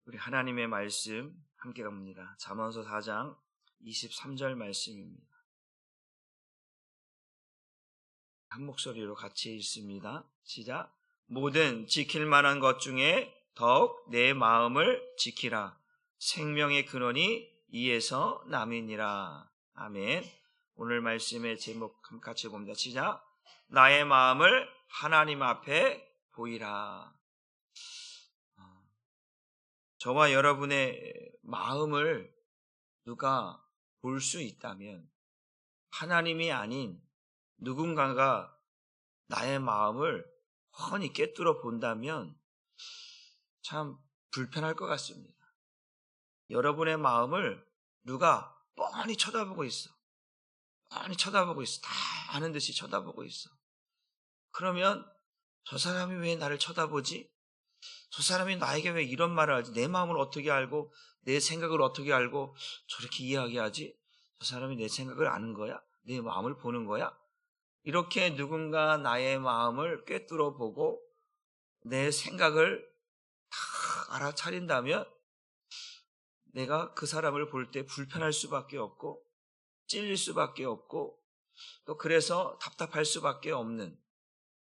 우리 하나님의 말씀 함께 갑니다. 잠언서 4장 23절 말씀입니다. 한 목소리로 같이 읽습니다. 시작. 모든 지킬 만한 것 중에 더욱 내 마음을 지키라. 생명의 근원이 이에서 남이니라. 아멘. 오늘 말씀의 제목 같이 봅니다. 시작. 나의 마음을 하나님 앞에 보이라. 저와 여러분의 마음을 누가 볼 수 있다면 하나님이 아닌 누군가가 나의 마음을 훤히 꿰뚫어 본다면 참 불편할 것 같습니다. 여러분의 마음을 누가 뻔히 쳐다보고 있어. 뻔히 쳐다보고 있어. 다 아는 듯이 쳐다보고 있어. 그러면 저 사람이 왜 나를 쳐다보지? 저 사람이 나에게 왜 이런 말을 하지? 내 마음을 어떻게 알고 내 생각을 어떻게 알고 저렇게 이야기하지? 저 사람이 내 생각을 아는 거야? 내 마음을 보는 거야? 이렇게 누군가 나의 마음을 꿰뚫어 보고 내 생각을 다 알아차린다면 내가 그 사람을 볼 때 불편할 수밖에 없고 찔릴 수밖에 없고 또 그래서 답답할 수밖에 없는,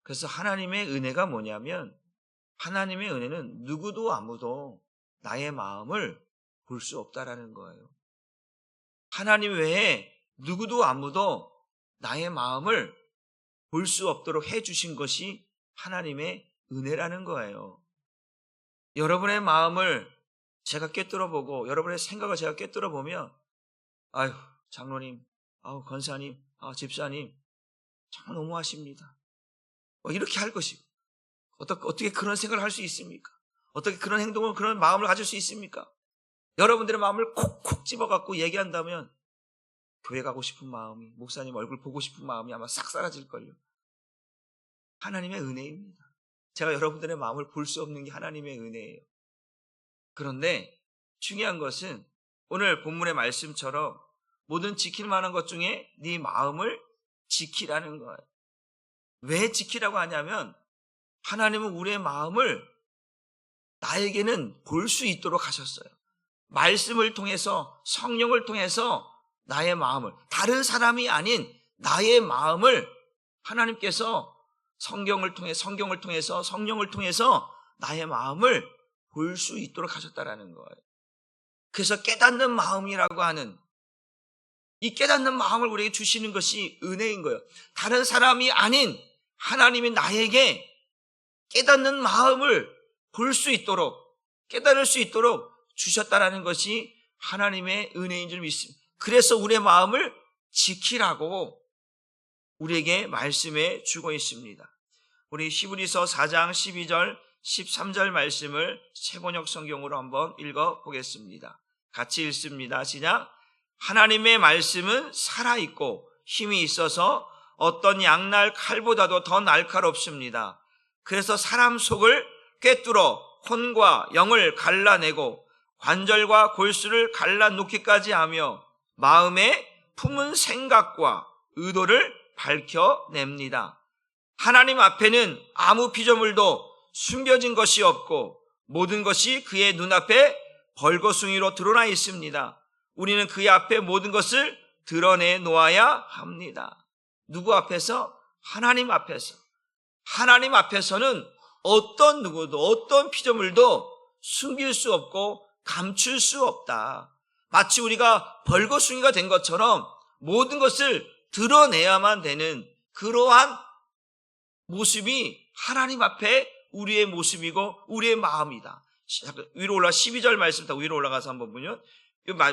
그래서 하나님의 은혜가 뭐냐면 하나님의 은혜는 누구도 아무도 나의 마음을 볼 수 없다라는 거예요. 하나님 외에 누구도 아무도 나의 마음을 볼 수 없도록 해주신 것이 하나님의 은혜라는 거예요. 여러분의 마음을 제가 꿰뚫어보고 여러분의 생각을 제가 꿰뚫어보면 아유 장로님, 아우 권사님, 집사님 정말 너무하십니다. 이렇게 할 것이고 어떻게 그런 생각을 할 수 있습니까? 어떻게 그런 행동을, 그런 마음을 가질 수 있습니까? 여러분들의 마음을 콕콕 집어갖고 얘기한다면 교회 가고 싶은 마음이, 목사님 얼굴 보고 싶은 마음이 아마 싹 사라질걸요. 하나님의 은혜입니다. 제가 여러분들의 마음을 볼 수 없는 게 하나님의 은혜예요. 그런데 중요한 것은 오늘 본문의 말씀처럼 모든 지킬 만한 것 중에 네 마음을 지키라는 거예요. 왜 지키라고 하냐면 하나님은 우리의 마음을 나에게는 볼 수 있도록 하셨어요. 말씀을 통해서, 성령을 통해서 나의 마음을, 다른 사람이 아닌 나의 마음을 하나님께서 성경을 통해서 성령을 통해서 나의 마음을 볼 수 있도록 하셨다라는 거예요. 그래서 깨닫는 마음이라고 하는 이 깨닫는 마음을 우리에게 주시는 것이 은혜인 거예요. 다른 사람이 아닌 하나님이 나에게 깨닫는 마음을 볼 수 있도록, 깨달을 수 있도록 주셨다라는 것이 하나님의 은혜인 줄 믿습니다. 그래서 우리의 마음을 지키라고 우리에게 말씀해 주고 있습니다. 우리 히브리서 4장 12절, 13절 말씀을 세번역 성경으로 한번 읽어보겠습니다. 같이 읽습니다. 시작. 하나님의 말씀은 살아있고 힘이 있어서 어떤 양날 칼보다도 더 날카롭습니다. 그래서 사람 속을 꿰뚫어 혼과 영을 갈라내고 관절과 골수를 갈라놓기까지 하며 마음에 품은 생각과 의도를 밝혀냅니다. 하나님 앞에는 아무 피조물도 숨겨진 것이 없고 모든 것이 그의 눈앞에 벌거숭이로 드러나 있습니다. 우리는 그의 앞에 모든 것을 드러내 놓아야 합니다. 누구 앞에서? 하나님 앞에서. 하나님 앞에서는 어떤 누구도, 어떤 피조물도 숨길 수 없고 감출 수 없다. 마치 우리가 벌거숭이가 된 것처럼 모든 것을 드러내야만 되는 그러한 모습이 하나님 앞에 우리의 모습이고 우리의 마음이다. 위로 올라 12절 말씀 다 위로 올라가서 한번 보면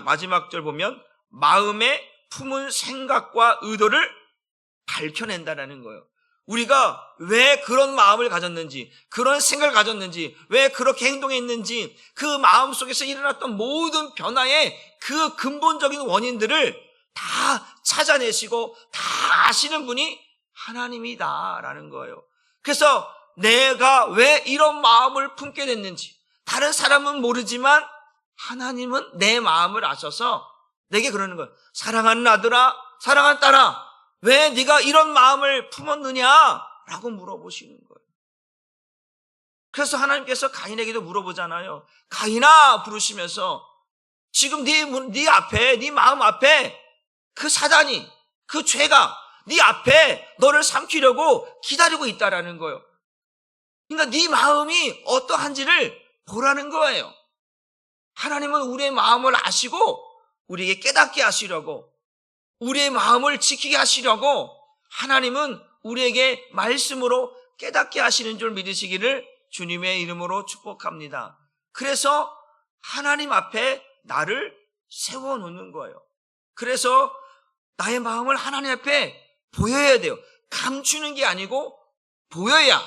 마지막 절 보면 마음에 품은 생각과 의도를 밝혀낸다라는 거예요. 우리가 왜 그런 마음을 가졌는지, 그런 생각을 가졌는지, 왜 그렇게 행동했는지, 그 마음 속에서 일어났던 모든 변화의 그 근본적인 원인들을 다 찾아내시고 다 아시는 분이 하나님이다라는 거예요. 그래서 내가 왜 이런 마음을 품게 됐는지 다른 사람은 모르지만 하나님은 내 마음을 아셔서 내게 그러는 거예요. 사랑하는 아들아, 사랑하는 딸아, 왜 네가 이런 마음을 품었느냐? 라고 물어보시는 거예요. 그래서 하나님께서 가인에게도 물어보잖아요. 가인아 부르시면서 지금 네 앞에, 네 마음 앞에 그 사단이, 그 죄가 네 앞에 너를 삼키려고 기다리고 있다라는 거예요. 그러니까 네 마음이 어떠한지를 보라는 거예요. 하나님은 우리의 마음을 아시고 우리에게 깨닫게 하시려고, 우리의 마음을 지키게 하시려고 하나님은 우리에게 말씀으로 깨닫게 하시는 줄 믿으시기를 주님의 이름으로 축복합니다. 그래서 하나님 앞에 나를 세워놓는 거예요. 그래서 나의 마음을 하나님 앞에 보여야 돼요. 감추는 게 아니고 보여야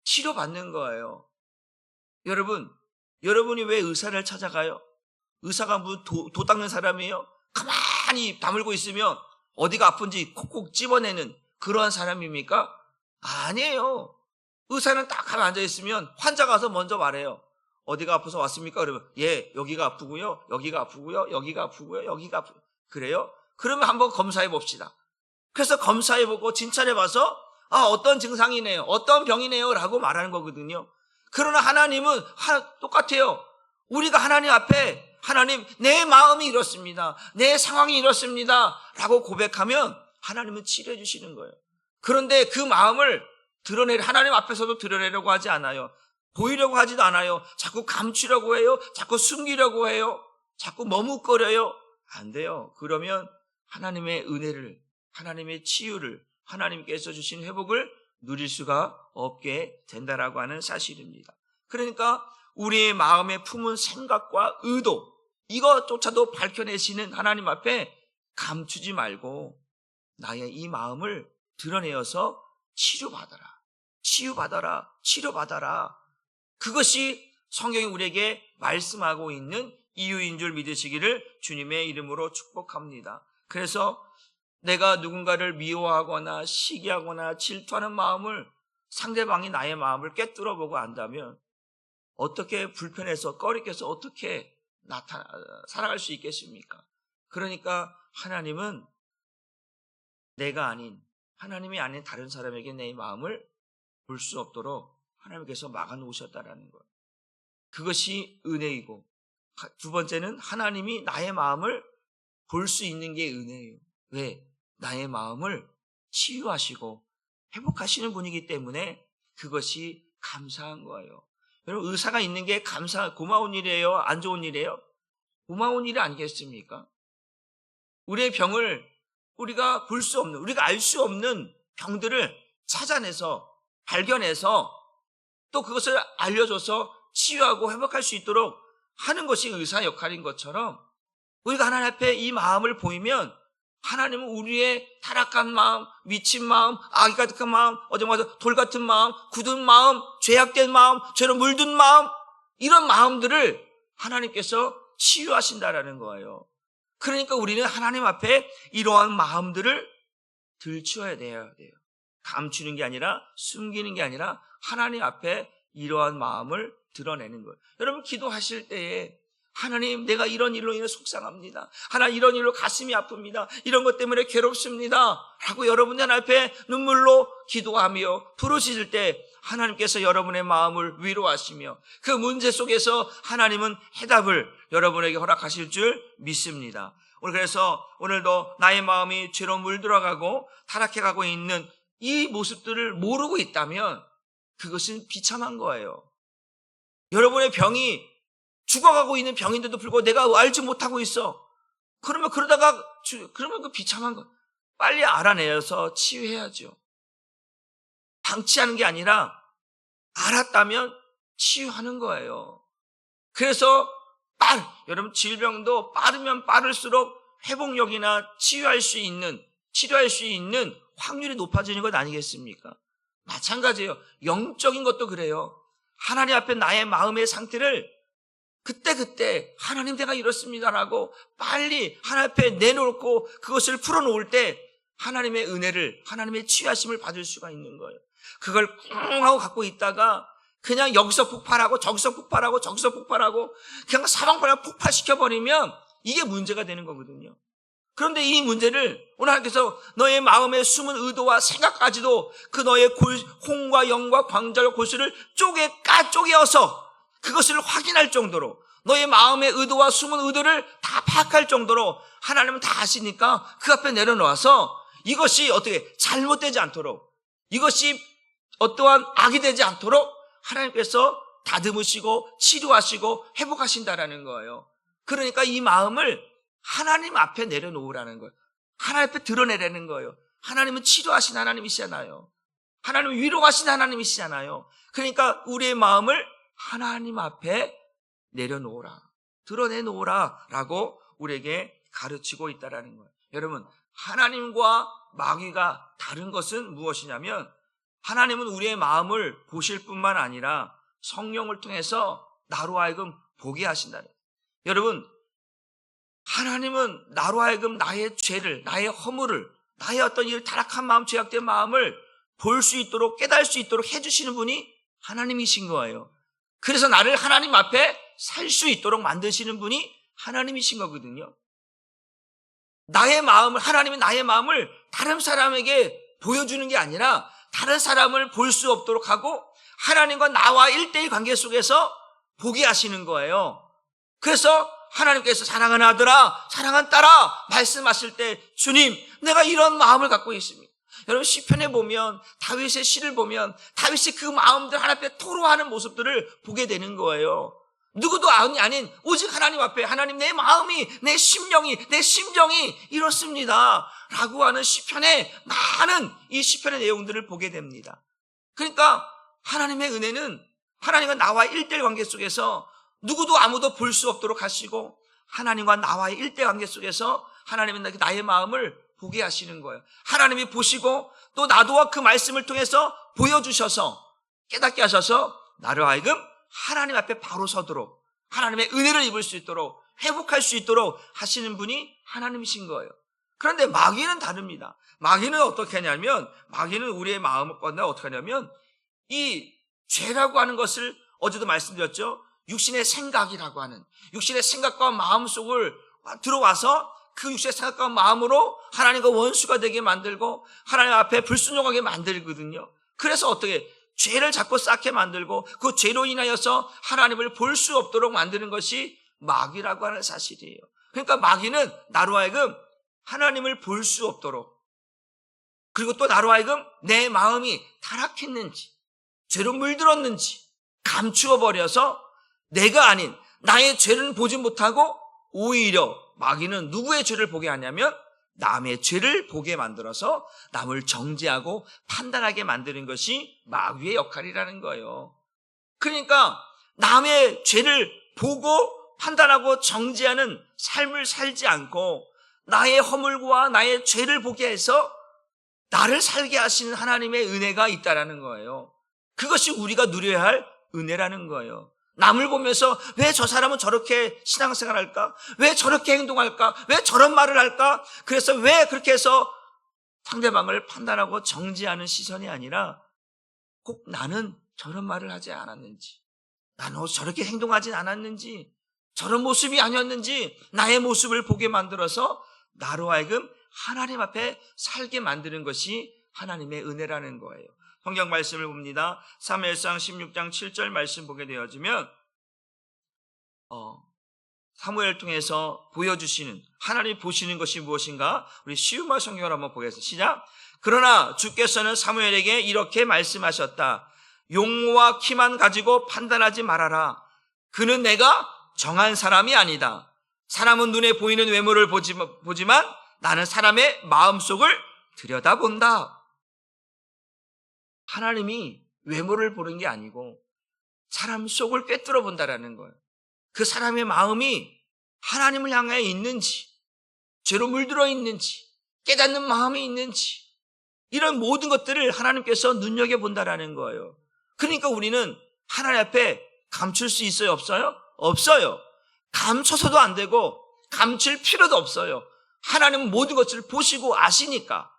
치료받는 거예요. 여러분이 왜 의사를 찾아가요? 의사가 무슨 도 닦는 사람이에요? 가만히 다물고 있으면 어디가 아픈지 콕콕 집어내는 그러한 사람입니까? 아니에요. 의사는 딱 가만 앉아있으면 환자가 와서 먼저 말해요. 어디가 아파서 왔습니까? 그러면 예, 여기가 아프고요, 여기가 아프고요, 여기가 아프고요, 여기가 아프고요. 그래요? 그러면 한번 검사해 봅시다. 그래서 검사해보고 진찰해봐서 어떤 증상이네요, 어떤 병이네요 라고 말하는 거거든요. 그러나 하나님은 똑같아요. 우리가 하나님 앞에 하나님 내 마음이 이렇습니다, 내 상황이 이렇습니다 라고 고백하면 하나님은 치료해 주시는 거예요. 그런데 그 마음을 하나님 앞에서도 드러내려고 하지 않아요. 보이려고 하지도 않아요. 자꾸 감추려고 해요. 자꾸 숨기려고 해요. 자꾸 머뭇거려요. 안 돼요. 그러면 하나님의 은혜를, 하나님의 치유를, 하나님께서 주신 회복을 누릴 수가 없게 된다라고 하는 사실입니다. 그러니까 우리의 마음에 품은 생각과 의도, 이것조차도 밝혀내시는 하나님 앞에 감추지 말고 나의 이 마음을 드러내어서 치유받아라. 그것이 성경이 우리에게 말씀하고 있는 이유인 줄 믿으시기를 주님의 이름으로 축복합니다. 그래서 내가 누군가를 미워하거나 시기하거나 질투하는 마음을, 상대방이 나의 마음을 꿰뚫어보고 안다면 어떻게 불편해서 꺼리껴서 어떻게 살아갈 수 있겠습니까? 그러니까 하나님은 하나님이 아닌 다른 사람에게 내 마음을 볼 수 없도록 하나님께서 막아놓으셨다라는 것. 그것이 은혜이고, 두 번째는 하나님이 나의 마음을 볼 수 있는 게 은혜예요. 왜? 나의 마음을 치유하시고 회복하시는 분이기 때문에 그것이 감사한 거예요. 여러분, 의사가 있는 게 고마운 일이에요? 안 좋은 일이에요? 고마운 일이 아니겠습니까? 우리의 병을 우리가 볼 수 없는, 우리가 알 수 없는 병들을 찾아내서 발견해서 또 그것을 알려줘서 치유하고 회복할 수 있도록 하는 것이 의사 역할인 것처럼, 우리가 하나님 앞에 이 마음을 보이면 하나님은 우리의 타락한 마음, 미친 마음, 악이 가득한 마음, 돌 같은 마음, 굳은 마음, 죄악된 마음, 죄로 물든 마음, 이런 마음들을 하나님께서 치유하신다라는 거예요. 그러니까 우리는 하나님 앞에 이러한 마음들을 들추어야 돼요. 감추는 게 아니라, 숨기는 게 아니라 하나님 앞에 이러한 마음을 드러내는 거예요. 여러분, 기도하실 때에 하나님, 내가 이런 일로 인해 속상합니다. 하나님, 이런 일로 가슴이 아픕니다. 이런 것 때문에 괴롭습니다 라고 여러분들 앞에 눈물로 기도하며 부르실 때 하나님께서 여러분의 마음을 위로하시며 그 문제 속에서 하나님은 해답을 여러분에게 허락하실 줄 믿습니다. 그래서 오늘도 나의 마음이 죄로 물들어가고 타락해가고 있는 이 모습들을 모르고 있다면 그것은 비참한 거예요. 여러분의 병이 죽어가고 있는 병인데도 불구하고 내가 알지 못하고 있어. 그러면 그 비참한 거. 빨리 알아내서 치유해야죠. 방치하는 게 아니라 알았다면 치유하는 거예요. 그래서 여러분, 질병도 빠르면 빠를수록 회복력이나 치료할 수 있는 확률이 높아지는 것 아니겠습니까? 마찬가지예요. 영적인 것도 그래요. 하나님 앞에 나의 마음의 상태를 그때 하나님, 내가 이렇습니다라고 빨리 하나님 앞에 내놓고 그것을 풀어놓을 때 하나님의 은혜를, 하나님의 치유하심을 받을 수가 있는 거예요. 그걸 꿍 하고 갖고 있다가 그냥 여기서 폭발하고 저기서 폭발하고 저기서 폭발하고 그냥 사방팔방 폭발시켜버리면 이게 문제가 되는 거거든요. 그런데 이 문제를 오늘 하나님께서 너의 마음의 숨은 의도와 생각까지도 그 너의 홍과 영과 광절과 골수를 쪼개어서 그것을 확인할 정도로 너의 마음의 의도와 숨은 의도를 다 파악할 정도로 하나님은 다 아시니까 그 앞에 내려놓아서 이것이 어떻게 잘못되지 않도록, 이것이 어떠한 악이 되지 않도록 하나님께서 다듬으시고 치료하시고 회복하신다라는 거예요. 그러니까 이 마음을 하나님 앞에 내려놓으라는 거예요. 하나님 앞에 드러내라는 거예요. 하나님은 치료하신 하나님이시잖아요. 하나님은 위로하신 하나님이시잖아요. 그러니까 우리의 마음을 하나님 앞에 내려놓으라, 드러내놓으라 라고 우리에게 가르치고 있다는 거예요. 여러분, 하나님과 마귀가 다른 것은 무엇이냐면 하나님은 우리의 마음을 보실 뿐만 아니라 성령을 통해서 나로 하여금 보게 하신다는 거예요. 여러분, 하나님은 나로 하여금 나의 죄를, 나의 허물을, 나의 어떤 이 타락한 마음, 죄악된 마음을 볼 수 있도록, 깨달을 수 있도록 해주시는 분이 하나님이신 거예요. 그래서 나를 하나님 앞에 살 수 있도록 만드시는 분이 하나님이신 거거든요. 나의 마음을, 하나님이 나의 마음을 다른 사람에게 보여주는 게 아니라 다른 사람을 볼 수 없도록 하고 하나님과 나와 1대1 관계 속에서 보게 하시는 거예요. 그래서 하나님께서 사랑하는 아들아, 사랑하는 딸아 말씀하실 때 주님, 내가 이런 마음을 갖고 있습니다. 여러분, 시편에 보면, 다윗의 시를 보면 다윗이 그 마음들 하나님 앞에 토로하는 모습들을 보게 되는 거예요. 누구도 아닌 오직 하나님 앞에, 하나님, 내 마음이, 내 심령이, 내 심정이 이렇습니다 라고 하는 시편의 많은 이 시편의 내용들을 보게 됩니다. 그러니까 하나님의 은혜는 하나님과 나와 1대1 관계 속에서 누구도 아무도 볼 수 없도록 하시고 하나님과 나와의 1대1 관계 속에서 하나님은 나의 마음을 보게 하시는 거예요. 하나님이 보시고 또 나도와 그 말씀을 통해서 보여주셔서 깨닫게 하셔서 나를 하여금 하나님 앞에 바로 서도록, 하나님의 은혜를 입을 수 있도록, 회복할 수 있도록 하시는 분이 하나님이신 거예요. 그런데 마귀는 다릅니다. 마귀는 어떻게 하냐면, 마귀는 우리의 마음을 건너 어떻게 하냐면 이 죄라고 하는 것을 어제도 말씀드렸죠. 육신의 생각이라고 하는, 육신의 생각과 마음 속을 들어와서 그 육신의 생각과 마음으로 하나님과 원수가 되게 만들고 하나님 앞에 불순종하게 만들거든요. 그래서 어떻게 죄를 자꾸 쌓게 만들고 그 죄로 인하여서 하나님을 볼 수 없도록 만드는 것이 마귀라고 하는 사실이에요. 그러니까 마귀는 나로 하여금 하나님을 볼 수 없도록, 그리고 또 나로 하여금 내 마음이 타락했는지 죄로 물들었는지 감추어 버려서 내가 아닌 나의 죄를 보지 못하고 오히려 마귀는 누구의 죄를 보게 하냐면 남의 죄를 보게 만들어서 남을 정죄하고 판단하게 만드는 것이 마귀의 역할이라는 거예요. 그러니까 남의 죄를 보고 판단하고 정죄하는 삶을 살지 않고 나의 허물과 나의 죄를 보게 해서 나를 살게 하시는 하나님의 은혜가 있다라는 거예요. 그것이 우리가 누려야 할 은혜라는 거예요. 남을 보면서 왜 저 사람은 저렇게 신앙생활할까? 왜 저렇게 행동할까? 왜 저런 말을 할까? 그래서 왜 그렇게 해서 상대방을 판단하고 정지하는 시선이 아니라 꼭 나는 저런 말을 하지 않았는지, 나는 저렇게 행동하진 않았는지, 저런 모습이 아니었는지 나의 모습을 보게 만들어서 나로 하여금 하나님 앞에 살게 만드는 것이 하나님의 은혜라는 거예요. 성경 말씀을 봅니다. 사무엘상 16장 7절 말씀 보게 되어지면 사무엘을 통해서 보여주시는, 하나님이 보시는 것이 무엇인가? 우리 쉬움과 성경을 한번 보겠습니다. 시작. 그러나 주께서는 사무엘에게 이렇게 말씀하셨다. 용모와 키만 가지고 판단하지 말아라. 그는 내가 정한 사람이 아니다. 사람은 눈에 보이는 외모를 보지만 나는 사람의 마음속을 들여다본다. 하나님이 외모를 보는 게 아니고 사람 속을 꿰뚫어 본다라는 거예요. 그 사람의 마음이 하나님을 향해 있는지, 죄로 물들어 있는지, 깨닫는 마음이 있는지, 이런 모든 것들을 하나님께서 눈여겨본다라는 거예요. 그러니까 우리는 하나님 앞에 감출 수 있어요? 없어요? 없어요. 감춰서도 안 되고 감출 필요도 없어요. 하나님은 모든 것을 보시고 아시니까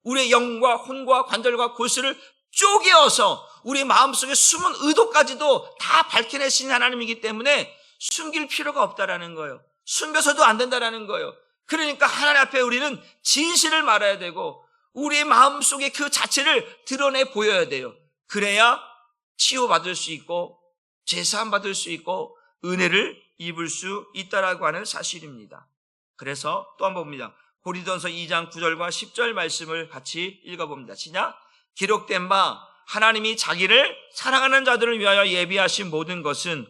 우리의 영과 혼과 관절과 골수를 쪼개어서 우리 마음속에 숨은 의도까지도 다 밝혀내신 하나님이기 때문에 숨길 필요가 없다라는 거예요. 숨겨서도 안 된다라는 거예요. 그러니까 하나님 앞에 우리는 진실을 말해야 되고 우리의 마음속에 그 자체를 드러내 보여야 돼요. 그래야 치유받을 수 있고 제사함 받을 수 있고 은혜를 입을 수 있다라고 하는 사실입니다. 그래서 또 한번 봅니다. 고린도전서 2장 9절과 10절 말씀을 같이 읽어봅니다. 시작. 기록된 바 하나님이 자기를 사랑하는 자들을 위하여 예비하신 모든 것은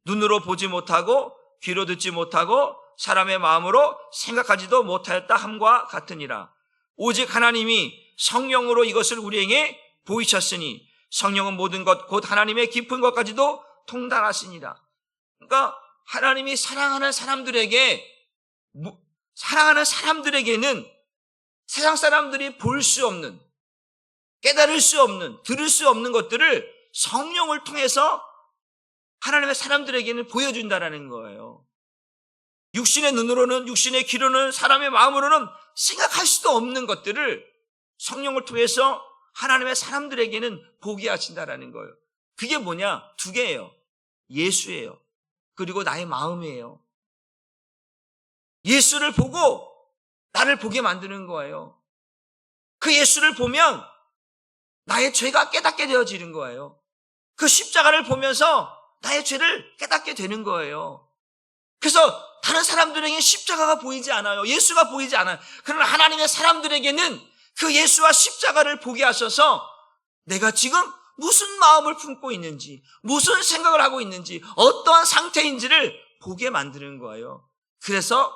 눈으로 보지 못하고 귀로 듣지 못하고 사람의 마음으로 생각하지도 못하였다 함과 같으니라. 오직 하나님이 성령으로 이것을 우리에게 보이셨으니 성령은 모든 것 곧 하나님의 깊은 것까지도 통달하시니라. 그러니까 하나님이 사랑하는 사람들에게는 세상 사람들이 볼 수 없는, 깨달을 수 없는, 들을 수 없는 것들을 성령을 통해서 하나님의 사람들에게는 보여준다라는 거예요. 육신의 눈으로는, 육신의 귀로는, 사람의 마음으로는 생각할 수도 없는 것들을 성령을 통해서 하나님의 사람들에게는 보게 하신다라는 거예요. 그게 뭐냐? 두 개예요. 예수예요. 그리고 나의 마음이에요. 예수를 보고 나를 보게 만드는 거예요. 그 예수를 보면 나의 죄가 깨닫게 되어지는 거예요. 그 십자가를 보면서 나의 죄를 깨닫게 되는 거예요. 그래서 다른 사람들에게는 십자가가 보이지 않아요. 예수가 보이지 않아요. 그러나 하나님의 사람들에게는 그 예수와 십자가를 보게 하셔서 내가 지금 무슨 마음을 품고 있는지, 무슨 생각을 하고 있는지, 어떠한 상태인지를 보게 만드는 거예요. 그래서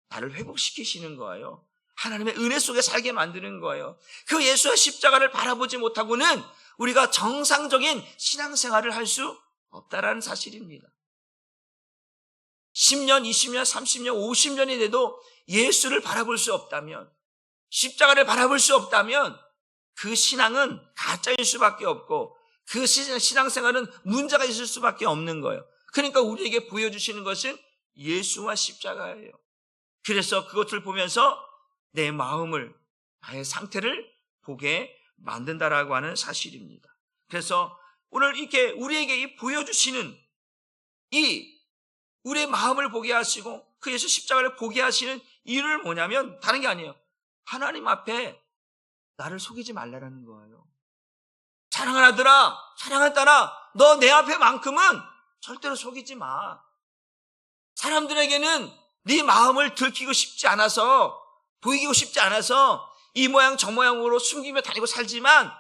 나를 회복시키시는 거예요. 하나님의 은혜 속에 살게 만드는 거예요. 그 예수의 십자가를 바라보지 못하고는 우리가 정상적인 신앙생활을 할 수 없다라는 사실입니다. 10년, 20년, 30년, 50년이 돼도 예수를 바라볼 수 없다면, 십자가를 바라볼 수 없다면 그 신앙은 가짜일 수밖에 없고 그 신앙생활은 문제가 있을 수밖에 없는 거예요. 그러니까 우리에게 보여주시는 것은 예수와 십자가예요. 그래서 그것을 보면서 내 마음을, 나의 상태를 보게 만든다라고 하는 사실입니다. 그래서 오늘 이렇게 우리에게 보여주시는 우리의 마음을 보게 하시고 그 예수 십자가를 보게 하시는 이유는 뭐냐면 다른 게 아니에요. 하나님 앞에 나를 속이지 말라는 거예요. 사랑하는 아들아, 사랑하는 딸아, 너 내 앞에만큼은 절대로 속이지 마. 사람들에게는 네 마음을 들키고 싶지 않아서, 보이고 싶지 않아서 이 모양 저 모양으로 숨기며 다니고 살지만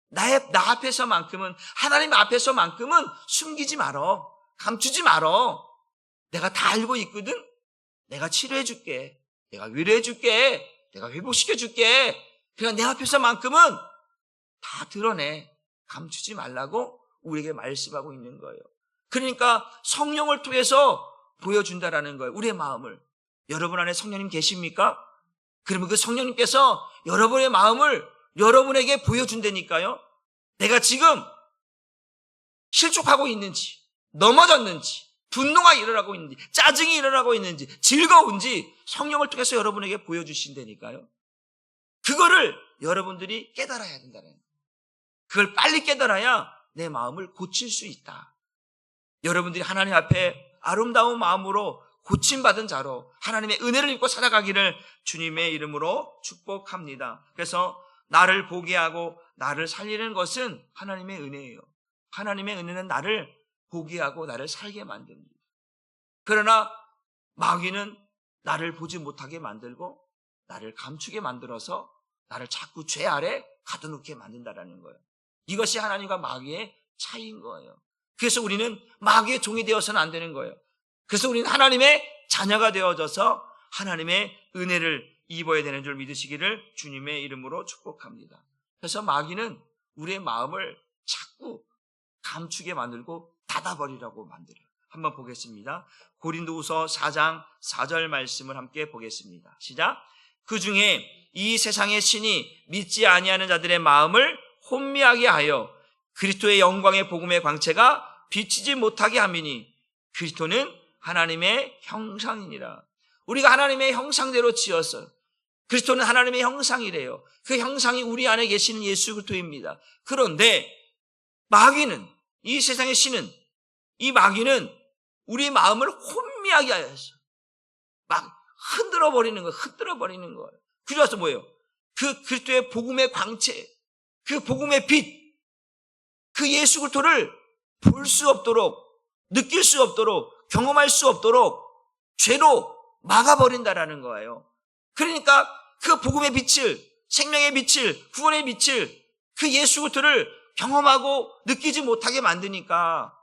나 앞에서만큼은, 하나님 앞에서만큼은 숨기지 말어. 감추지 말어. 내가 다 알고 있거든. 내가 치료해 줄게. 내가 위로해 줄게. 내가 회복시켜 줄게. 그러니까 내 앞에서만큼은 다 드러내. 감추지 말라고 우리에게 말씀하고 있는 거예요. 그러니까 성령을 통해서 보여준다라는 거예요. 우리의 마음을. 여러분 안에 성령님 계십니까? 그러면 그 성령님께서 여러분의 마음을 여러분에게 보여준다니까요. 내가 지금 실족하고 있는지, 넘어졌는지, 분노가 일어나고 있는지, 짜증이 일어나고 있는지, 즐거운지 성령을 통해서 여러분에게 보여주신다니까요. 그거를 여러분들이 깨달아야 된다는 거예요. 그걸 빨리 깨달아야 내 마음을 고칠 수 있다. 여러분들이 하나님 앞에 아름다운 마음으로 고침받은 자로 하나님의 은혜를 입고 살아가기를 주님의 이름으로 축복합니다. 그래서 나를 보게 하고 나를 살리는 것은 하나님의 은혜예요. 하나님의 은혜는 나를 보게 하고 나를 살게 만듭니다. 그러나 마귀는 나를 보지 못하게 만들고 나를 감추게 만들어서 나를 자꾸 죄 아래 가둬놓게 만든다는 거예요. 이것이 하나님과 마귀의 차이인 거예요. 그래서 우리는 마귀의 종이 되어서는 안 되는 거예요. 그래서 우리는 하나님의 자녀가 되어져서 하나님의 은혜를 입어야 되는 줄 믿으시기를 주님의 이름으로 축복합니다. 그래서 마귀는 우리의 마음을 자꾸 감추게 만들고 닫아버리라고 만들어요. 한번 보겠습니다. 고린도후서 4장 4절 말씀을 함께 보겠습니다. 시작. 그 중에 이 세상의 신이 믿지 아니하는 자들의 마음을 혼미하게 하여 그리스도의 영광의 복음의 광채가 비치지 못하게 함이니 그리스도는 하나님의 형상이니라. 우리가 하나님의 형상대로 지었어요. 그리스도는 하나님의 형상이래요. 그 형상이 우리 안에 계시는 예수 그리스도입니다. 그런데 마귀는, 이 세상의 신은, 이 마귀는 우리 마음을 혼미하게 하였어요. 막 흔들어 버리는 거예요. 흔들어 버리는 거예요. 그래서 뭐예요? 그 그리스도의 복음의 광채, 그 복음의 빛, 그 예수 그리스도를 볼 수 없도록, 느낄 수 없도록, 경험할 수 없도록 죄로 막아버린다라는 거예요. 그러니까 그 복음의 빛을, 생명의 빛을, 구원의 빛을, 그 예수 그리스도를 경험하고 느끼지 못하게 만드니까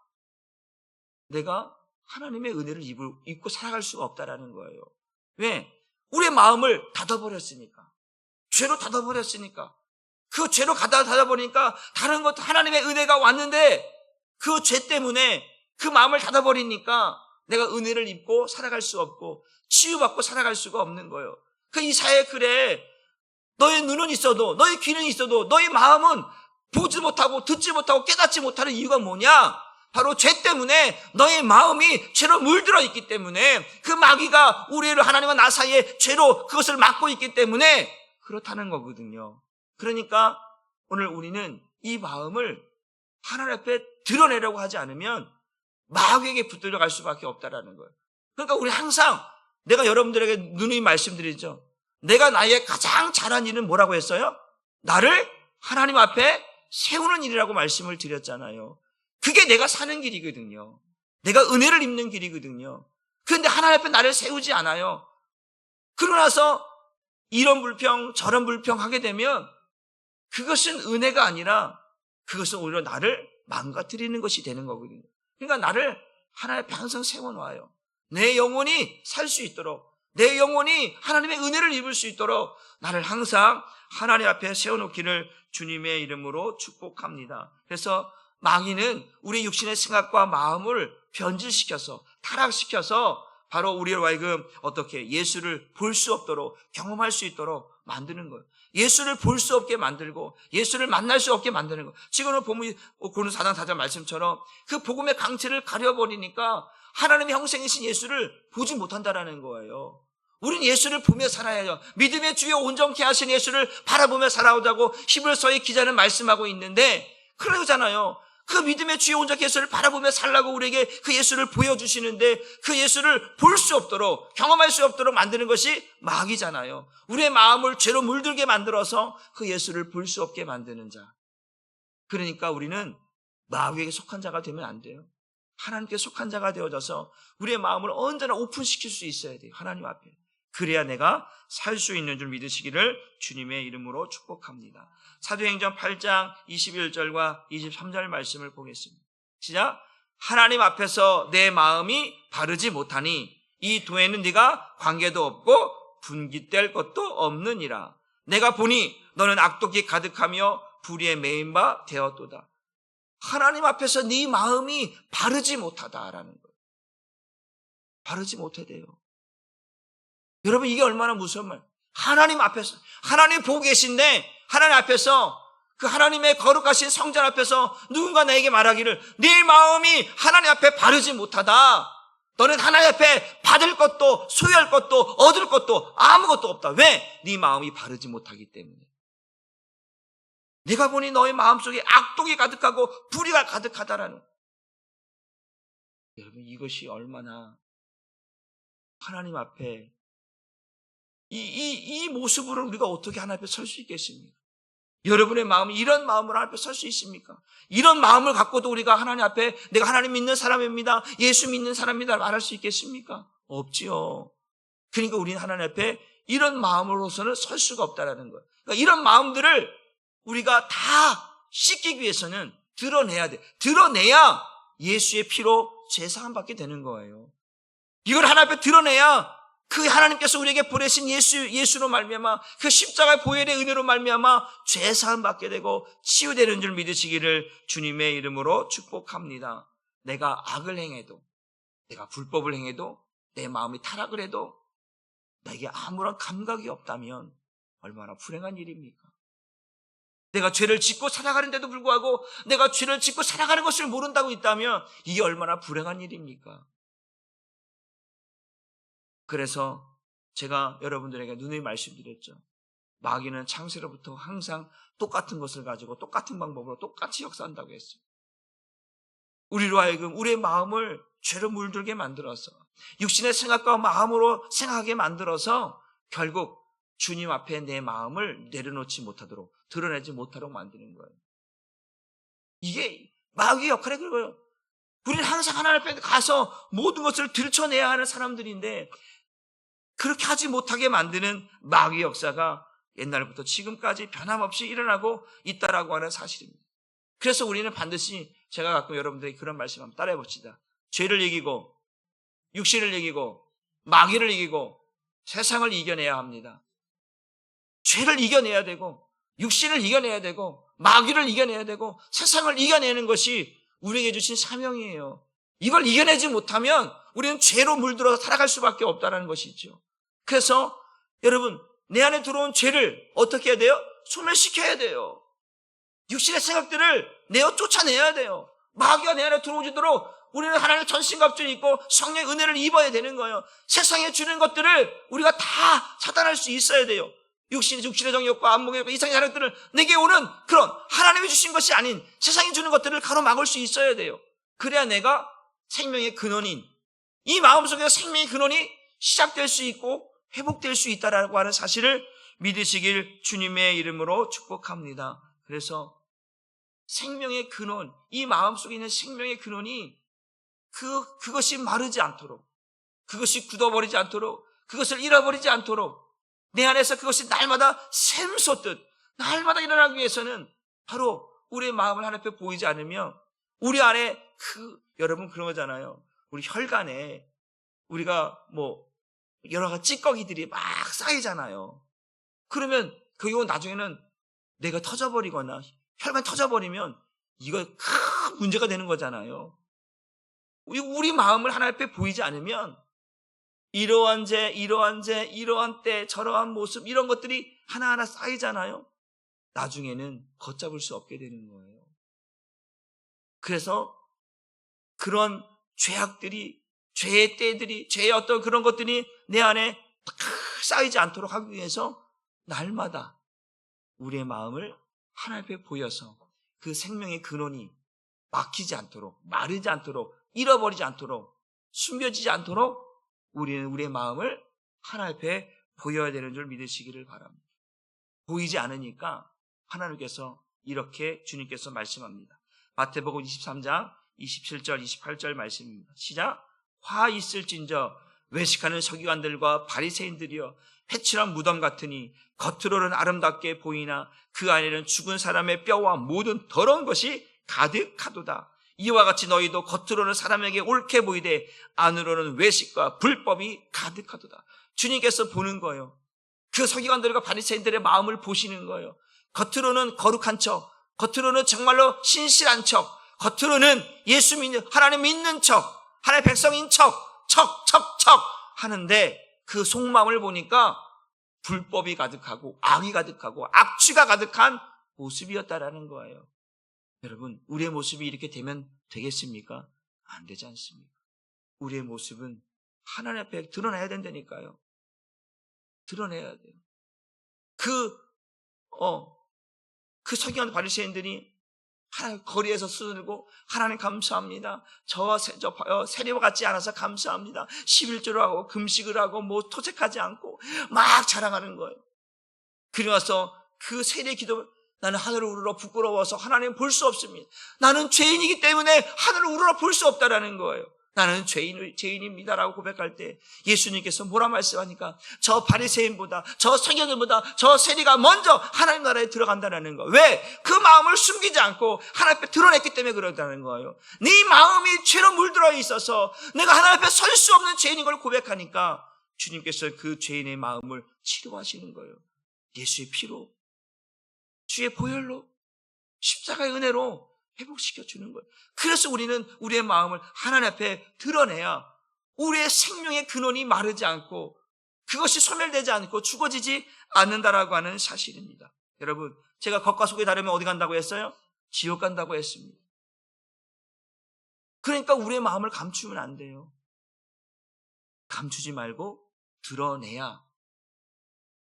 내가 하나님의 은혜를 입고 살아갈 수가 없다라는 거예요. 왜? 우리의 마음을 닫아버렸으니까. 죄로 닫아버렸으니까. 그 죄로 닫아버리니까 다른 것, 하나님의 은혜가 왔는데 그 죄 때문에 그 마음을 닫아버리니까 내가 은혜를 입고 살아갈 수 없고 치유받고 살아갈 수가 없는 거예요. 그 이사야의 글에 너의 눈은 있어도, 너의 귀는 있어도 너의 마음은 보지 못하고 듣지 못하고 깨닫지 못하는 이유가 뭐냐? 바로 죄 때문에 너의 마음이 죄로 물들어 있기 때문에, 그 마귀가 우리를 하나님과 나 사이에 죄로 그것을 막고 있기 때문에 그렇다는 거거든요. 그러니까 오늘 우리는 이 마음을 하나님 앞에 드러내려고 하지 않으면 마귀에게 붙들려 갈 수밖에 없다라는 거예요. 그러니까 우리 항상, 내가 여러분들에게 누누이 말씀드리죠. 내가 나의 가장 잘한 일은 뭐라고 했어요? 나를 하나님 앞에 세우는 일이라고 말씀을 드렸잖아요. 그게 내가 사는 길이거든요. 내가 은혜를 입는 길이거든요. 그런데 하나님 앞에 나를 세우지 않아요. 그러고 나서 이런 불평 저런 불평 하게 되면 그것은 은혜가 아니라 그것은 오히려 나를 망가뜨리는 것이 되는 거거든요. 그러니까 나를 하나님 앞에 항상 세워놓아요. 내 영혼이 살 수 있도록, 내 영혼이 하나님의 은혜를 입을 수 있도록 나를 항상 하나님 앞에 세워놓기를 주님의 이름으로 축복합니다. 그래서 마귀는 우리 육신의 생각과 마음을 변질시켜서, 타락시켜서 바로 우리로 하여금 어떻게 예수를 볼 수 없도록, 경험할 수 있도록 만드는 거예요. 예수를 볼 수 없게 만들고 예수를 만날 수 없게 만드는 거예요. 지금은 보면 고린도 4장 4절 말씀처럼 그 복음의 강체를 가려버리니까 하나님의 형생이신 예수를 보지 못한다라는 거예요. 우린 예수를 보며 살아야죠. 믿음의 주여 온전케 하신 예수를 바라보며 살아오자고 히브리서의 기자는 말씀하고 있는데, 그러잖아요. 그 믿음의 주여 온전케 예수를 바라보며 살라고 우리에게 그 예수를 보여주시는데, 그 예수를 볼 수 없도록, 경험할 수 없도록 만드는 것이 마귀잖아요. 우리의 마음을 죄로 물들게 만들어서 그 예수를 볼 수 없게 만드는 자. 그러니까 우리는 마귀에게 속한 자가 되면 안 돼요. 하나님께 속한 자가 되어져서 우리의 마음을 언제나 오픈시킬 수 있어야 돼요. 하나님 앞에. 그래야 내가 살 수 있는 줄 믿으시기를 주님의 이름으로 축복합니다. 사도행전 8장 21절과 23절 말씀을 보겠습니다. 시작. 하나님 앞에서 내 마음이 바르지 못하니 이 도에는 네가 관계도 없고 분깃될 것도 없느니라. 내가 보니 너는 악독이 가득하며 불의에 매인 바 되었도다. 하나님 앞에서 네 마음이 바르지 못하다라는 거예요. 바르지 못하대요. 여러분, 이게 얼마나 무서운 말. 하나님 앞에서, 하나님 보고 계신데 하나님 앞에서, 그 하나님의 거룩하신 성전 앞에서 누군가 나에게 말하기를 네 마음이 하나님 앞에 바르지 못하다. 너는 하나님 앞에 받을 것도 소유할 것도 얻을 것도 아무것도 없다. 왜? 네 마음이 바르지 못하기 때문에. 네가 보니 너의 마음속에 악독이 가득하고 불의가 가득하다라는. 여러분, 이것이 얼마나 하나님 앞에 이 모습으로 우리가 어떻게 하나님 앞에 설 수 있겠습니까? 여러분의 마음이 이런 마음으로 하나님 앞에 설 수 있습니까? 이런 마음을 갖고도 우리가 하나님 앞에 내가 하나님 믿는 사람입니다, 예수 믿는 사람입니다 말할 수 있겠습니까? 없지요. 그러니까 우리는 하나님 앞에 이런 마음으로서는 설 수가 없다라는 거예요. 그러니까 이런 마음들을 우리가 다 씻기 위해서는 드러내야 돼. 드러내야 예수의 피로 죄 사함 받게 되는 거예요. 이걸 하나님 앞에 드러내야 그 하나님께서 우리에게 보내신 예수로 말미암아, 그 십자가의 보혈의 은혜로 말미암아 죄 사함 받게 되고 치유되는 줄 믿으시기를 주님의 이름으로 축복합니다. 내가 악을 행해도, 내가 불법을 행해도, 내 마음이 타락을 해도 나에게 아무런 감각이 없다면 얼마나 불행한 일입니까? 내가 죄를 짓고 살아가는데도 불구하고 내가 죄를 짓고 살아가는 것을 모른다고 있다면 이게 얼마나 불행한 일입니까? 그래서 제가 여러분들에게 누누이 말씀드렸죠. 마귀는 창세로부터 항상 똑같은 것을 가지고 똑같은 방법으로 똑같이 역사한다고 했어요. 우리로 하여금 우리의 마음을 죄로 물들게 만들어서 육신의 생각과 마음으로 생각하게 만들어서 결국 주님 앞에 내 마음을 내려놓지 못하도록 드러내지 못하도록 만드는 거예요. 이게 마귀의 역할이 그거예요. 우리는 항상 하나님 앞에 가서 모든 것을 들춰내야 하는 사람들인데 그렇게 하지 못하게 만드는 마귀의 역사가 옛날부터 지금까지 변함없이 일어나고 있다라고 하는 사실입니다. 그래서 우리는 반드시 제가 가끔 여러분들에게 그런 말씀 한번 따라해 봅시다. 죄를 이기고 육신을 이기고 마귀를 이기고 세상을 이겨내야 합니다. 죄를 이겨내야 되고 육신을 이겨내야 되고 마귀를 이겨내야 되고 세상을 이겨내는 것이 우리에게 주신 사명이에요. 이걸 이겨내지 못하면 우리는 죄로 물들어서 살아갈 수밖에 없다는 것이죠. 그래서 여러분 내 안에 들어온 죄를 어떻게 해야 돼요? 소멸시켜야 돼요. 육신의 생각들을 내어 쫓아내야 돼요. 마귀가 내 안에 들어오지도록 우리는 하나님의 전신갑주를 입고 성령의 은혜를 입어야 되는 거예요. 세상에 주는 것들을 우리가 다 차단할 수 있어야 돼요. 육신의 정욕과 안목의 욕과 이상의 사랑들을 내게 오는 그런 하나님이 주신 것이 아닌 세상이 주는 것들을 가로막을 수 있어야 돼요. 그래야 내가 생명의 근원인 이 마음속에서 생명의 근원이 시작될 수 있고 회복될 수 있다라고 하는 사실을 믿으시길 주님의 이름으로 축복합니다. 그래서 생명의 근원, 이 마음속에 있는 생명의 근원이 그것이 마르지 않도록, 그것이 굳어버리지 않도록, 그것을 잃어버리지 않도록 내 안에서 그것이 날마다 샘솟듯 날마다 일어나기 위해서는 바로 우리의 마음을 하나님 앞에 보이지 않으면 우리 안에 여러분 그런 거잖아요. 우리 혈관에 우리가 여러 가지 찌꺼기들이 막 쌓이잖아요. 그러면 그리고 나중에는 내가 터져버리거나 혈관이 터져버리면 이거 큰 문제가 되는 거잖아요. 우리 마음을 하나님 앞에 보이지 않으면 이러한 죄, 이러한 때, 저러한 모습 이런 것들이 하나하나 쌓이잖아요. 나중에는 걷잡을 수 없게 되는 거예요. 그래서 그런 죄악들이, 죄의 때들이, 죄의 어떤 그런 것들이 내 안에 쌓이지 않도록 하기 위해서 날마다 우리의 마음을 하나님 앞에 보여서 그 생명의 근원이 막히지 않도록, 마르지 않도록, 잃어버리지 않도록, 숨겨지지 않도록 우리는 우리의 마음을 하나님 앞에 보여야 되는 줄 믿으시기를 바랍니다. 보이지 않으니까 하나님께서 이렇게 주님께서 말씀합니다. 마태복음 23장 27절 28절 말씀입니다. 시작. 화 있을진저 외식하는 서기관들과 바리새인들이여 회칠한 무덤 같으니 겉으로는 아름답게 보이나 그 안에는 죽은 사람의 뼈와 모든 더러운 것이 가득하도다. 이와 같이 너희도 겉으로는 사람에게 옳게 보이되 안으로는 외식과 불법이 가득하도다. 주님께서 보는 거예요. 그 서기관들과 바리새인들의 마음을 보시는 거예요. 겉으로는 거룩한 척, 겉으로는 정말로 신실한 척, 겉으로는 예수 믿는, 하나님 믿는 척, 하나님의 백성인 척 하는데 그 속마음을 보니까 불법이 가득하고 악이 가득하고 악취가 가득한 모습이었다라는 거예요. 여러분, 우리의 모습이 이렇게 되면 되겠습니까? 안 되지 않습니까? 우리의 모습은 하나님 앞에 드러나야 된다니까요. 드러내야 돼요. 그 서기관 바리새인들이 하나님 거리에서 수들고 하나님 감사합니다. 저와 세리와 같지 않아서 감사합니다. 11조를 하고 금식을 하고 토색하지 않고 막 자랑하는 거예요. 그리고 나서 그 세리의 기도, 나는 하늘을 우러러 부끄러워서 하나님 볼 수 없습니다. 나는 죄인이기 때문에 하늘을 우러러 볼 수 없다라는 거예요. 나는 죄인입니다라고 고백할 때 예수님께서 뭐라 말씀하니까 저 바리새인보다 저 서기관들보다 저 세리가 먼저 하나님 나라에 들어간다는 거. 왜? 그 마음을 숨기지 않고 하나님 앞에 드러냈기 때문에 그렇다는 거예요. 네 마음이 죄로 물들어 있어서 내가 하나님 앞에 설 수 없는 죄인인 걸 고백하니까 주님께서 그 죄인의 마음을 치료하시는 거예요. 예수의 피로, 주의 보혈로, 십자가의 은혜로 회복시켜 주는 거예요. 그래서 우리는 우리의 마음을 하나님 앞에 드러내야 우리의 생명의 근원이 마르지 않고 그것이 소멸되지 않고 죽어지지 않는다라고 하는 사실입니다. 여러분, 제가 겉과 속이 다르면 어디 간다고 했어요? 지옥 간다고 했습니다. 그러니까 우리의 마음을 감추면 안 돼요. 감추지 말고 드러내야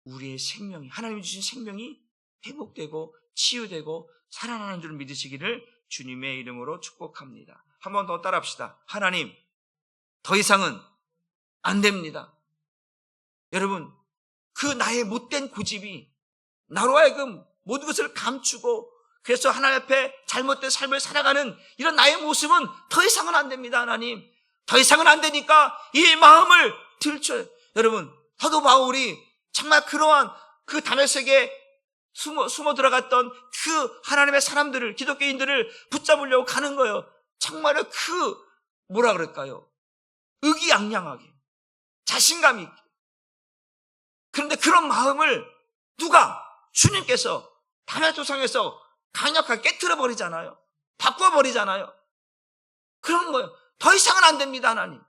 우리의 생명이, 하나님이 주신 생명이 회복되고 치유되고 살아나는 줄 믿으시기를 주님의 이름으로 축복합니다. 한 번 더 따라합시다. 하나님, 더 이상은 안 됩니다. 여러분, 그 나의 못된 고집이 나로 하여금 모든 것을 감추고 그래서 하나님 앞에 잘못된 삶을 살아가는 이런 나의 모습은 더 이상은 안 됩니다. 하나님, 더 이상은 안 되니까 이 마음을 들춰요. 여러분, 사도 바울이 정말 그러한 그 다메섹에 숨어 들어갔던 그 하나님의 사람들을, 기독교인들을 붙잡으려고 가는 거예요. 정말로 뭐라 그럴까요? 의기양양하게, 자신감 있게. 그런데 그런 마음을 누가? 주님께서 다메섹도상에서 강력하게 깨트려 버리잖아요. 바꿔버리잖아요. 그런 거예요. 더 이상은 안 됩니다, 하나님.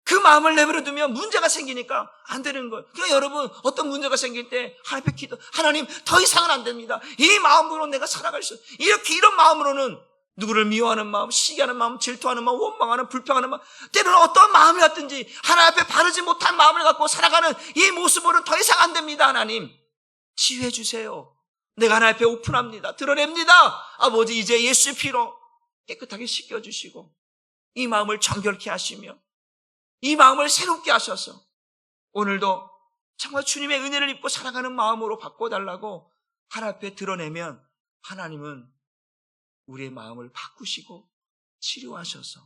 그 마음을 내버려 두면 문제가 생기니까 안 되는 거예요. 그러니까 여러분, 어떤 문제가 생길 때 하나님 앞에 기도, 하나님 더 이상은 안 됩니다. 이 마음으로 내가 살아갈 수, 이런 마음으로는 누구를 미워하는 마음, 시기하는 마음, 질투하는 마음, 원망하는, 불평하는 마음, 때로는 어떤 마음이었든지 하나님 앞에 바르지 못한 마음을 갖고 살아가는 이 모습으로는 더 이상 안 됩니다. 하나님, 치유해 주세요. 내가 하나님 앞에 오픈합니다. 드러냅니다. 아버지, 이제 예수의 피로 깨끗하게 씻겨주시고 이 마음을 정결케 하시며 이 마음을 새롭게 하셔서 오늘도 정말 주님의 은혜를 입고 살아가는 마음으로 바꿔달라고 하나님 앞에 드러내면 하나님은 우리의 마음을 바꾸시고 치료하셔서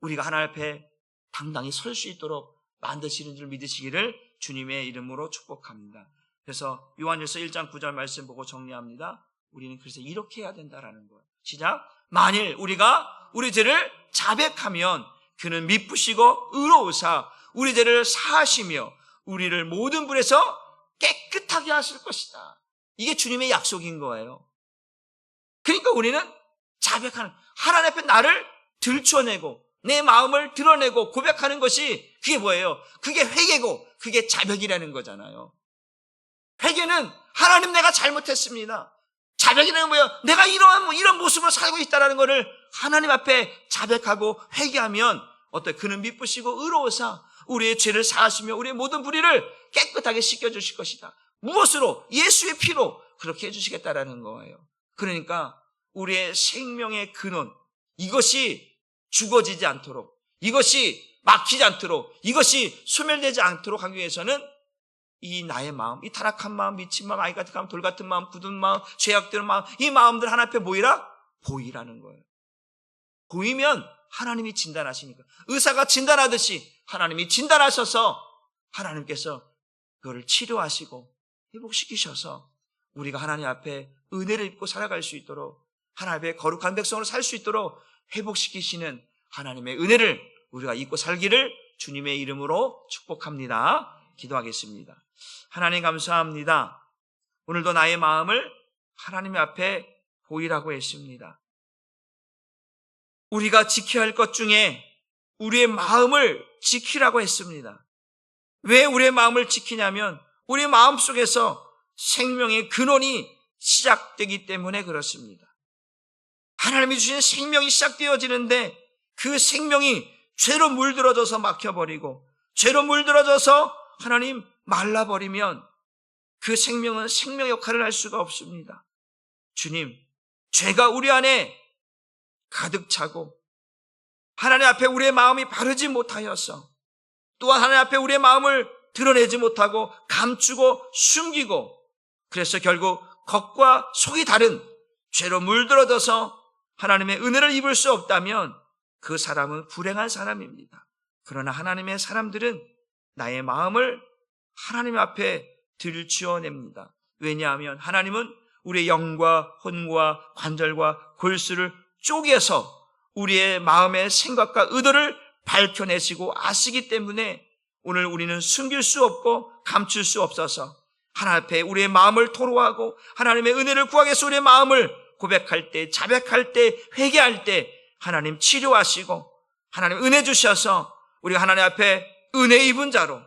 우리가 하나님 앞에 당당히 설 수 있도록 만드시는 줄 믿으시기를 주님의 이름으로 축복합니다. 그래서 요한일서 1장 9절 말씀 보고 정리합니다. 우리는 그래서 이렇게 해야 된다라는 거예요. 시작. 만일 우리가 우리 죄를 자백하면 그는 미쁘시고 의로우사 우리 죄를 사하시며 우리를 모든 불에서 깨끗하게 하실 것이다. 이게 주님의 약속인 거예요. 그러니까 우리는 자백하는, 하나님 앞에 나를 들춰내고 내 마음을 드러내고 고백하는 것이 그게 뭐예요? 그게 회개고 그게 자백이라는 거잖아요. 회개는 하나님 내가 잘못했습니다. 자백이라는 뭐예요? 내가 이런 모습으로 살고 있다는 것을 하나님 앞에 자백하고 회개하면 그는 미쁘시고 의로우사 우리의 죄를 사하시며 우리의 모든 불의를 깨끗하게 씻겨주실 것이다. 무엇으로? 예수의 피로 그렇게 해주시겠다라는 거예요. 그러니까 우리의 생명의 근원, 이것이 죽어지지 않도록, 이것이 막히지 않도록, 이것이 소멸되지 않도록 하기 위해서는 이 나의 마음, 이 타락한 마음, 미친 마음, 아이 같은 마음, 돌 같은 마음, 굳은 마음, 죄악되는 마음, 이 마음들 하나 앞에 보이라는 거예요. 보이면 하나님이 진단하시니까, 의사가 진단하듯이 하나님이 진단하셔서 하나님께서 그거를 치료하시고 회복시키셔서 우리가 하나님 앞에 은혜를 입고 살아갈 수 있도록, 하나님의 거룩한 백성으로 살 수 있도록 회복시키시는 하나님의 은혜를 우리가 입고 살기를 주님의 이름으로 축복합니다. 기도하겠습니다. 하나님 감사합니다. 오늘도 나의 마음을 하나님 앞에 보이라고 했습니다. 우리가 지켜야 할 것 중에 우리의 마음을 지키라고 했습니다. 왜 우리의 마음을 지키냐면 우리의 마음 속에서 생명의 근원이 시작되기 때문에 그렇습니다. 하나님이 주신 생명이 시작되어지는데 그 생명이 죄로 물들어져서 막혀버리고 죄로 물들어져서 하나님 말라버리면 그 생명은 생명 역할을 할 수가 없습니다. 주님, 죄가 우리 안에 가득 차고 하나님 앞에 우리의 마음이 바르지 못하여서 또한 하나님 앞에 우리의 마음을 드러내지 못하고 감추고 숨기고 그래서 결국 겉과 속이 다른 죄로 물들어져서 하나님의 은혜를 입을 수 없다면 그 사람은 불행한 사람입니다. 그러나 하나님의 사람들은 나의 마음을 하나님 앞에 들추어냅니다. 왜냐하면 하나님은 우리의 영과 혼과 관절과 골수를 쪼개서 우리의 마음의 생각과 의도를 밝혀내시고 아시기 때문에 오늘 우리는 숨길 수 없고 감출 수 없어서 하나님 앞에 우리의 마음을 토로하고 하나님의 은혜를 구하기 위해서 우리의 마음을 고백할 때, 자백할 때, 회개할 때 하나님 치료하시고 하나님 은혜 주셔서 우리가 하나님 앞에 은혜 입은 자로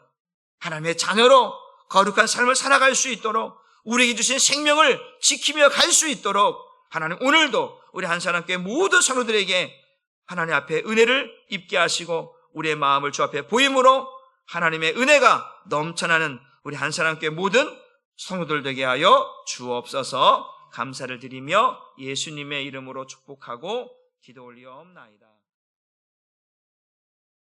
하나님의 자녀로 거룩한 삶을 살아갈 수 있도록 우리에게 주신 생명을 지키며 갈 수 있도록 하나님 오늘도 우리 한 사람께 모든 성도들에게 하나님 앞에 은혜를 입게 하시고 우리의 마음을 주 앞에 보임으로 하나님의 은혜가 넘쳐나는 우리 한 사람께 모든 성도들 되게 하여 주옵소서. 감사를 드리며 예수님의 이름으로 축복하고 기도 올리옵나이다.